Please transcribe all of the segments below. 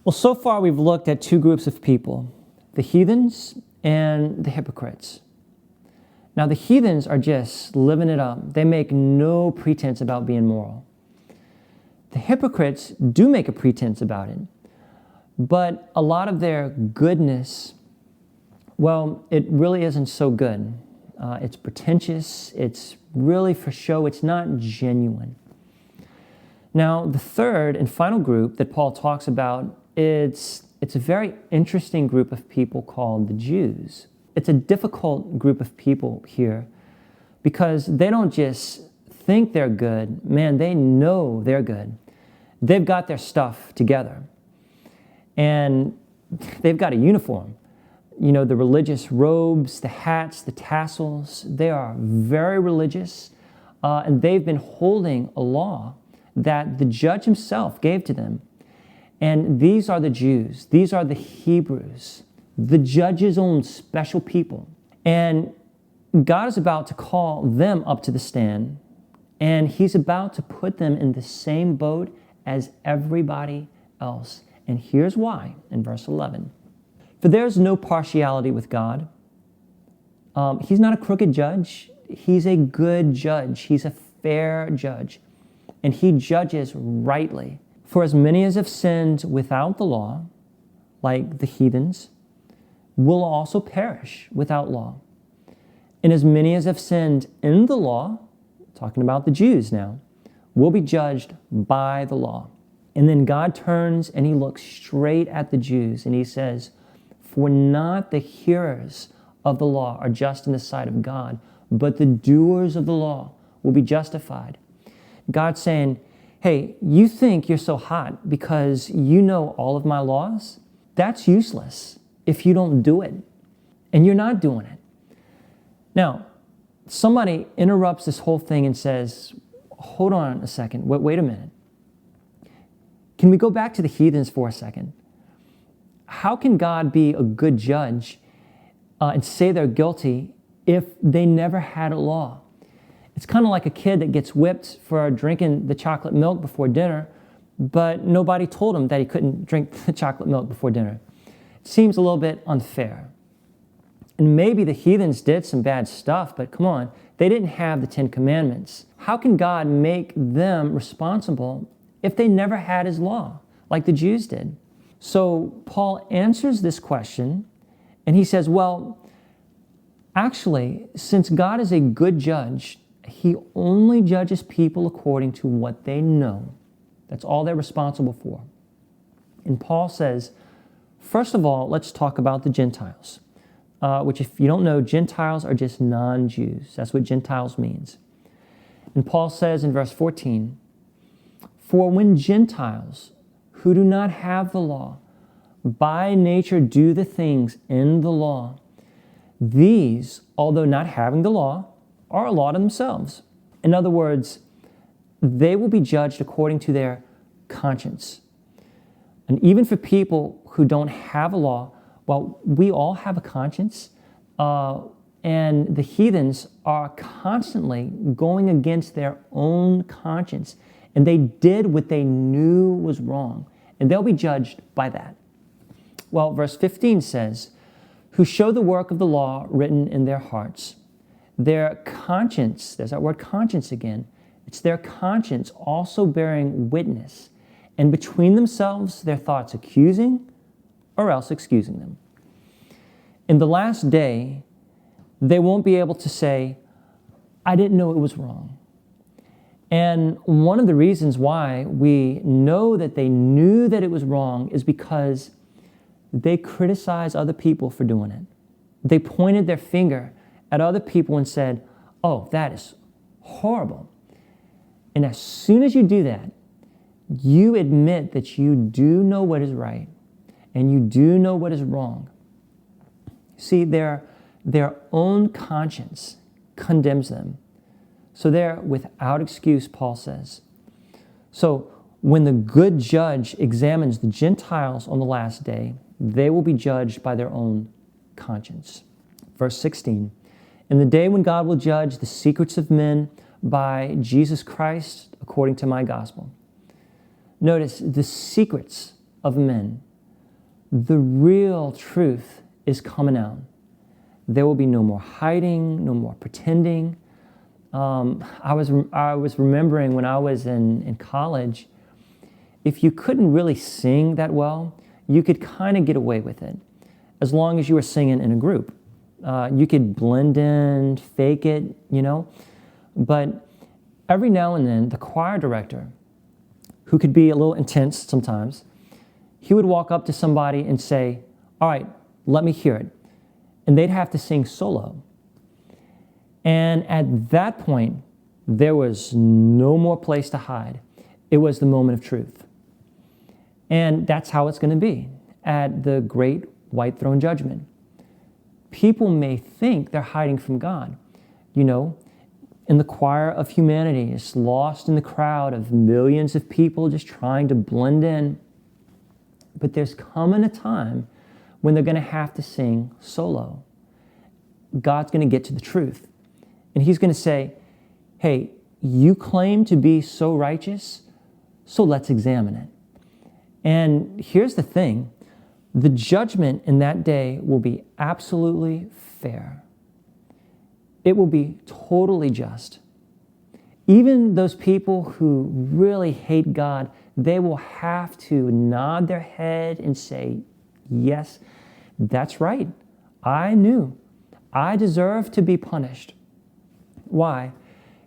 Well, so far we've looked at two groups of people, the heathens and the hypocrites. Now, the heathens are just living it up. They make no pretense about being moral. The hypocrites do make a pretense about it, but a lot of their goodness, well, it really isn't so good. It's pretentious. It's really for show. It's not genuine. Now, the third and final group that Paul talks about, it's a very interesting group of people called the Jews. It's a difficult group of people here because they don't just think they're good. Man, they know they're good. They've got their stuff together. And they've got a uniform. You know, the religious robes, the hats, the tassels, they are very religious. And they've been holding a law that the judge himself gave to them. And these are the Jews. These are the Hebrews, the judge's own special people. And God is about to call them up to the stand, and he's about to put them in the same boat as everybody else. And here's why in verse 11. For there's no partiality with God. He's not a crooked judge. He's a good judge. He's a fair judge. And he judges rightly. For as many as have sinned without the law, like the heathens, will also perish without law. And as many as have sinned in the law, talking about the Jews now, will be judged by the law. And then God turns and he looks straight at the Jews and he says, for not the hearers of the law are just in the sight of God, but the doers of the law will be justified. God's saying, hey, you think you're so hot because you know all of my laws? That's useless if you don't do it. And you're not doing it. Now, somebody interrupts this whole thing and says, hold on a second, wait a minute. Can we go back to the heathens for a second? How can God be a good judge and say they're guilty if they never had a law? It's kind of like a kid that gets whipped for drinking the chocolate milk before dinner, but nobody told him that he couldn't drink the chocolate milk before dinner. It seems a little bit unfair. And maybe the heathens did some bad stuff, but come on, they didn't have the Ten Commandments. How can God make them responsible if they never had his law, like the Jews did? So Paul answers this question, and he says, well, actually, since God is a good judge, he only judges people according to what they know. That's all they're responsible for. And Paul says, first of all, let's talk about the Gentiles, which if you don't know, Gentiles are just non-Jews. That's what Gentiles means. And Paul says in verse 14, for when Gentiles who do not have the law by nature do the things in the law, these, although not having the law, are a law to themselves. In other words, they will be judged according to their conscience. And even for people who don't have a law, well, we all have a conscience, and the heathens are constantly going against their own conscience, and they did what they knew was wrong, and they'll be judged by that. Well, verse 15 says, who show the work of the law written in their hearts. Their conscience, there's that word conscience again, it's their conscience also bearing witness, and between themselves their thoughts accusing or else excusing them. In the last day, they won't be able to say, I didn't know it was wrong. And one of the reasons why we know that they knew that it was wrong is because they criticized other people for doing it. They pointed their finger at other people and said, oh, that is horrible. And as soon as you do that, you admit that you do know what is right and you do know what is wrong. See, their own conscience condemns them. So they're without excuse, Paul says. So when the good judge examines the Gentiles on the last day, they will be judged by their own conscience. Verse 16, in the day when God will judge the secrets of men by Jesus Christ according to my gospel. Notice the secrets of men. the real truth is coming out. There will be no more hiding, no more pretending. I was remembering when I was in college, if you couldn't really sing that well, you could kind of get away with it, as long as you were singing in a group. You could blend in, fake it, But every now and then, the choir director, who could be a little intense sometimes, he would walk up to somebody and say, "All right, let me hear it." And they'd have to sing solo. And at that point, there was no more place to hide. It was the moment of truth. And that's how it's going to be at the great white throne judgment. People may think they're hiding from God. In the choir of humanity, is lost in the crowd of millions of people just trying to blend in. But there's coming a time when they're going to have to sing solo. God's going to get to the truth. And he's going to say, "Hey, you claim to be so righteous, so let's examine it." And here's the thing. The judgment in that day will be absolutely fair. It will be totally just. Even those people who really hate God, they will have to nod their head and say, "Yes, that's right. I knew. I deserve to be punished." Why?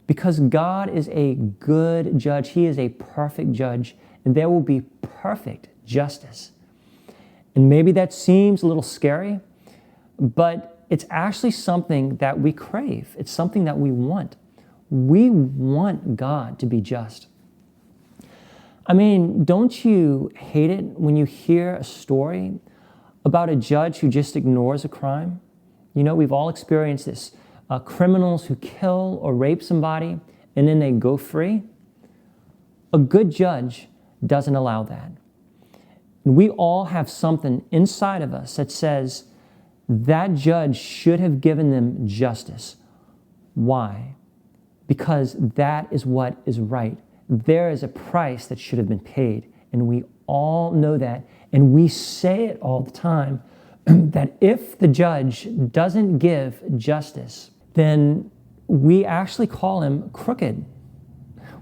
Because God is a good judge. He is a perfect judge, and there will be perfect justice. And maybe that seems a little scary, but it's actually something that we crave. It's something that we want. We want God to be just. I mean, don't you hate it when you hear a story about a judge who just ignores a crime? We've all experienced this. Criminals who kill or rape somebody and then they go free. A good judge doesn't allow that. And we all have something inside of us that says that judge should have given them justice. Why? Because that is what is right. There is a price that should have been paid, and we all know that, and we say it all the time, that if the judge doesn't give justice, then we actually call him crooked.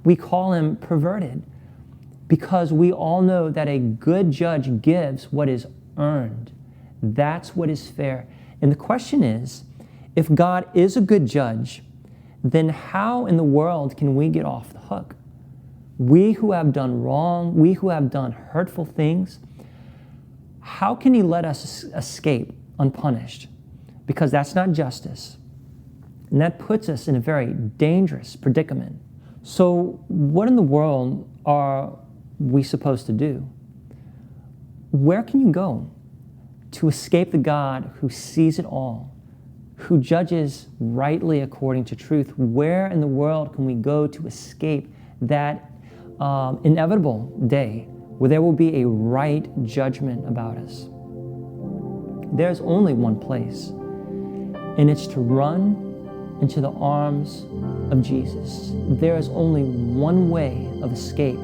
We call him perverted, because we all know that a good judge gives what is earned. That's what is fair. And the question is, if God is a good judge, then how in the world can we get off the hook? We who have done wrong, we who have done hurtful things, how can he let us escape unpunished? Because that's not justice. And that puts us in a very dangerous predicament. So what in the world are we supposed to do? Where can you go to escape the God who sees it all, who judges rightly according to truth? Where in the world can we go to escape that inevitable day where there will be a right judgment about us? There's only one place, and it's to run into the arms of Jesus. There is only one way of escape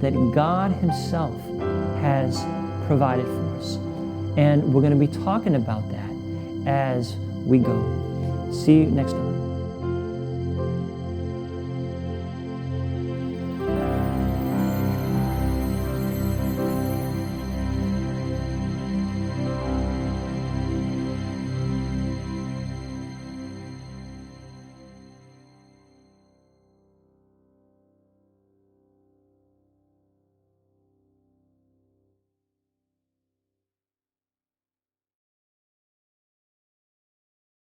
that God himself has provided for us. And we're going to be talking about that as we go. See you next time.